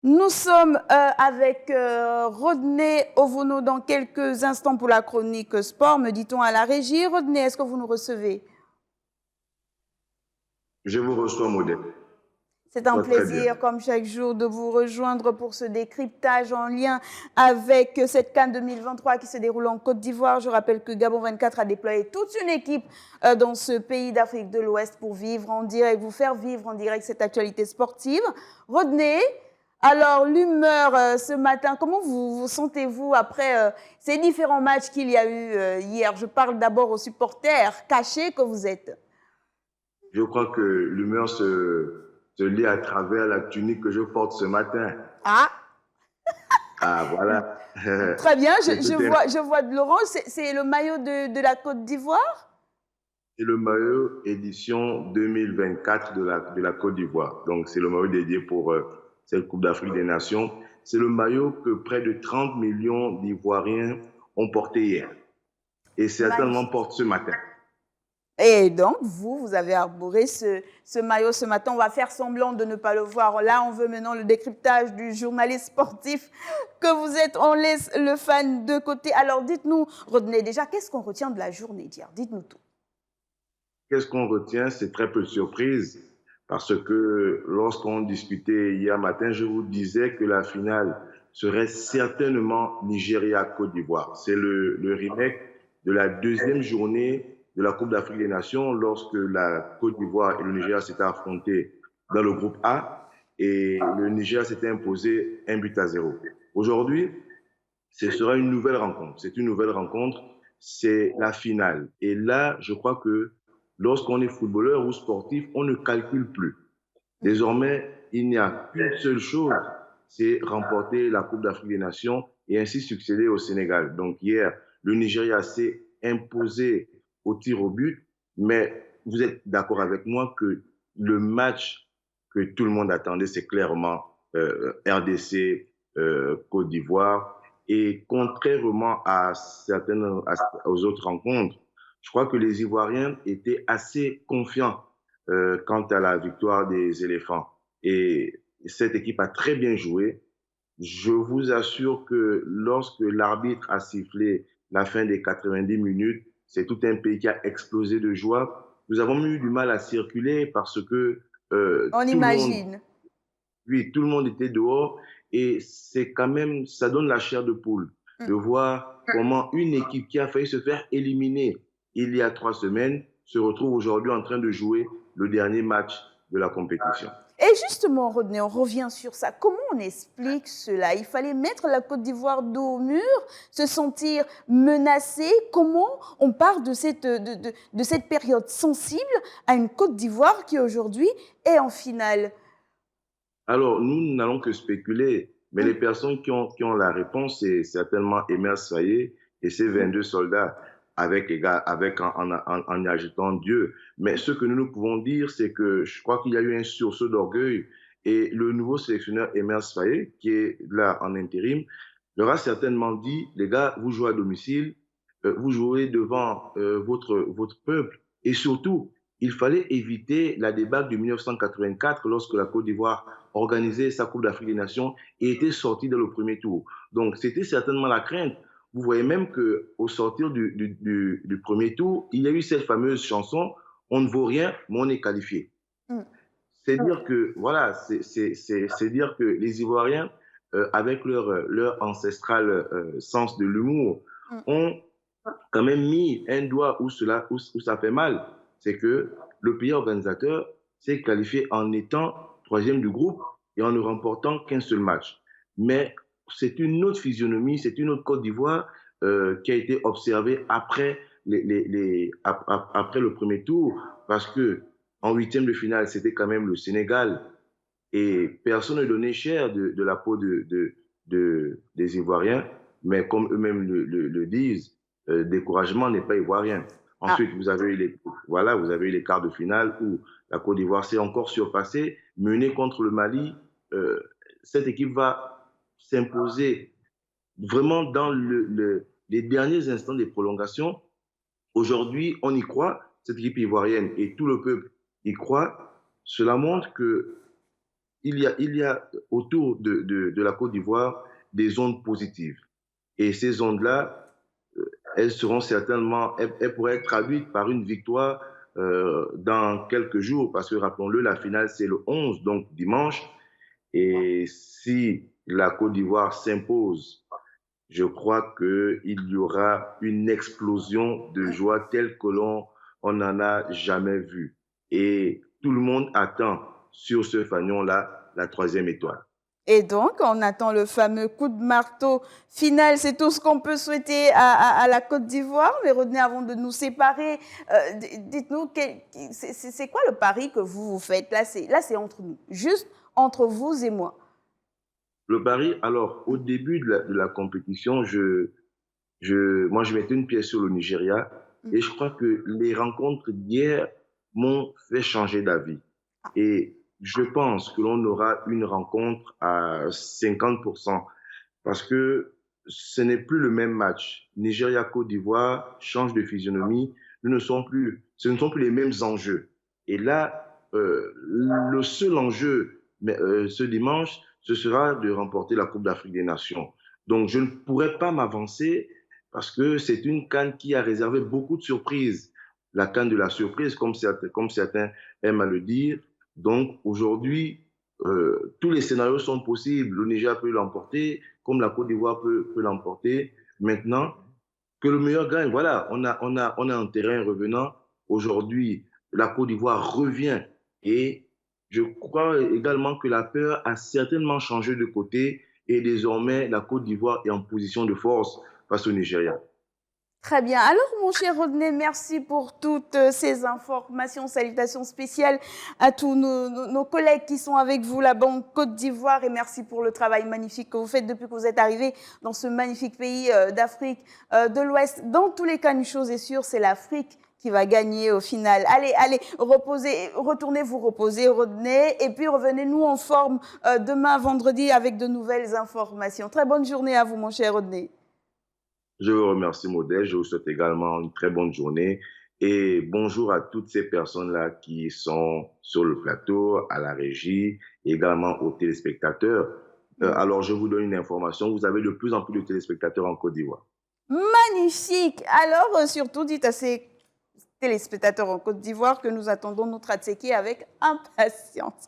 Nous sommes avec Rodney Ovono dans quelques instants pour la chronique sport, me dit-on à la régie. Rodney, est-ce que vous nous recevez? Je vous reçois, modèle. C'est un Très bien. plaisir, comme chaque jour, de vous rejoindre pour ce décryptage en lien avec cette CAN 2023 qui se déroule en Côte d'Ivoire. Je rappelle que Gabon 24 a déployé toute une équipe dans ce pays d'Afrique de l'Ouest pour vivre en direct, vous faire vivre en direct cette actualité sportive. Rodney, alors l'humeur ce matin, comment vous sentez-vous après ces différents matchs qu'il y a eu hier? Je parle d'abord aux supporters cachés que vous êtes. Je crois que l'humeur se lit à travers la tunique que je porte ce matin. Ah, Ah, voilà. très bien, C'est tout un... je vois de l'orange. C'est le maillot de la Côte d'Ivoire? C'est le maillot édition 2024 de la Côte d'Ivoire. Donc, c'est le maillot dédié pour cette Coupe d'Afrique des Nations. C'est le maillot que près de 30 millions d'Ivoiriens ont porté hier. Et certainement Magnifique. portent ce matin. Et donc, vous avez arboré ce maillot ce matin. On va faire semblant de ne pas le voir. Là, on veut maintenant le décryptage du journaliste sportif que vous êtes. On laisse le fan de côté. Alors, dites-nous, Rodney, déjà, qu'est-ce qu'on retient de la journée d'hier? Dites-nous tout. Qu'est-ce qu'on retient? C'est très peu de surprise parce que lorsqu'on discutait hier matin, je vous disais que la finale serait certainement Nigeria-Côte d'Ivoire. C'est le remake de la deuxième journée de la Coupe d'Afrique des Nations lorsque la Côte d'Ivoire et le Nigeria s'étaient affrontés dans le groupe A et le Nigeria s'était imposé 1-0. Aujourd'hui, ce sera une nouvelle rencontre. C'est une nouvelle rencontre. C'est la finale. Et là, je crois que lorsqu'on est footballeur ou sportif, on ne calcule plus. Désormais, il n'y a qu'une seule chose, c'est remporter la Coupe d'Afrique des Nations et ainsi succéder au Sénégal. Donc hier, le Nigeria s'est imposé au tir au but, mais vous êtes d'accord avec moi que le match que tout le monde attendait, c'est clairement RDC, Côte d'Ivoire. Et contrairement à aux autres rencontres, je crois que les Ivoiriens étaient assez confiants quant à la victoire des éléphants. Et cette équipe a très bien joué. Je vous assure que lorsque l'arbitre a sifflé la fin des 90 minutes, c'est tout un pays qui a explosé de joie. Nous avons eu du mal à circuler parce que On tout le monde, imagine. oui, tout le monde était dehors et c'est quand même, ça donne la chair de poule de voir comment une équipe qui a failli se faire éliminer il y a 3 semaines se retrouve aujourd'hui en train de jouer le dernier match de la compétition. Et justement, Rodney, on revient sur ça. Comment on explique cela? Il fallait mettre la Côte d'Ivoire dos au mur, se sentir menacé. Comment on part de cette période sensible à une Côte d'Ivoire qui aujourd'hui est en finale? Alors, nous n'allons que spéculer, mais les personnes qui ont la réponse, c'est certainement Emer Saye et ses 22 soldats avec, les gars, avec en y ajoutant Dieu. Mais ce que nous pouvons dire, c'est que je crois qu'il y a eu un sursaut d'orgueil et le nouveau sélectionneur Emer Saye, qui est là en intérim, leur a certainement dit, les gars, vous jouez à domicile, vous jouez devant votre peuple et surtout, il fallait éviter la débâcle de 1984 lorsque la Côte d'Ivoire organisait sa Coupe d'Afrique des Nations et était sortie dans le premier tour. Donc, c'était certainement la crainte. Vous voyez même qu'au sortir du premier tour, il y a eu cette fameuse chanson « On ne vaut rien, mais on est qualifié ». C'est dire que, voilà, c'est dire que les Ivoiriens, avec leur ancestral sens de l'humour, ont quand même mis un doigt où ça fait mal. C'est que le pays organisateur s'est qualifié en étant troisième du groupe et en ne remportant qu'un seul match. Mais c'est une autre physionomie, c'est une autre Côte d'Ivoire qui a été observée après le premier tour, parce que en huitième de finale, c'était quand même le Sénégal et personne ne donnait cher de la peau des Ivoiriens, mais comme eux-mêmes le disent, découragement n'est pas ivoirien. Ah, Ensuite, vous avez eu les quarts de finale où la Côte d'Ivoire s'est encore surpassée, menée contre le Mali. Euh, cette équipe va s'imposer vraiment dans les derniers instants des prolongations. Aujourd'hui, on y croit, cette équipe ivoirienne et tout le peuple y croit. Cela montre que il y a autour de la Côte d'Ivoire des ondes positives. Et ces ondes-là, elles seront certainement, elles pourraient être traduites par une victoire dans quelques jours, parce que rappelons-le, la finale c'est le 11, donc dimanche. Et si la Côte d'Ivoire s'impose, je crois qu'il y aura une explosion de joie telle que on n'en a jamais vu. Et tout le monde attend sur ce fanion-là la troisième étoile. Et donc, on attend le fameux coup de marteau final. C'est tout ce qu'on peut souhaiter à la Côte d'Ivoire. Mais Rodney, avant de nous séparer, dites-nous, c'est quoi le pari que vous faites? Là, c'est entre nous, juste entre vous et moi. Le pari, alors, au début de la compétition, moi, je mettais une pièce sur le Nigeria et je crois que les rencontres d'hier m'ont fait changer d'avis. Et je pense que l'on aura une rencontre à 50% parce que ce n'est plus le même match. Nigeria-Côte d'Ivoire change de physionomie. Ce ne sont plus les mêmes enjeux. Et là, le seul enjeu ce dimanche, ce sera de remporter la Coupe d'Afrique des Nations. Donc, je ne pourrais pas m'avancer parce que c'est une CAN qui a réservé beaucoup de surprises. La CAN de la surprise, comme certains aiment à le dire. Donc, aujourd'hui, tous les scénarios sont possibles. Le Niger peut l'emporter, comme la Côte d'Ivoire peut l'emporter. Maintenant, que le meilleur gagne. Voilà, on a un terrain revenant. Aujourd'hui, la Côte d'Ivoire revient. Et je crois également que la peur a certainement changé de côté. Et désormais, la Côte d'Ivoire est en position de force face au Nigeria. Très bien. Alors, mon cher Rodney, merci pour toutes ces informations. Salutations spéciales à tous nos collègues qui sont avec vous là-bas en Côte d'Ivoire et merci pour le travail magnifique que vous faites depuis que vous êtes arrivé dans ce magnifique pays d'Afrique de l'Ouest. Dans tous les cas, une chose est sûre, c'est l'Afrique qui va gagner au final. Allez, reposez, retournez vous reposer, Rodney, et puis revenez-nous en forme demain, vendredi, avec de nouvelles informations. Très bonne journée à vous, mon cher Rodney. Je vous remercie, Modèle. Je vous souhaite également une très bonne journée. Et bonjour à toutes ces personnes-là qui sont sur le plateau, à la régie, et également aux téléspectateurs. Alors, je vous donne une information. Vous avez de plus en plus de téléspectateurs en Côte d'Ivoire. Magnifique. Alors, surtout, dites à ces téléspectateurs en Côte d'Ivoire que nous attendons notre Atseki avec impatience.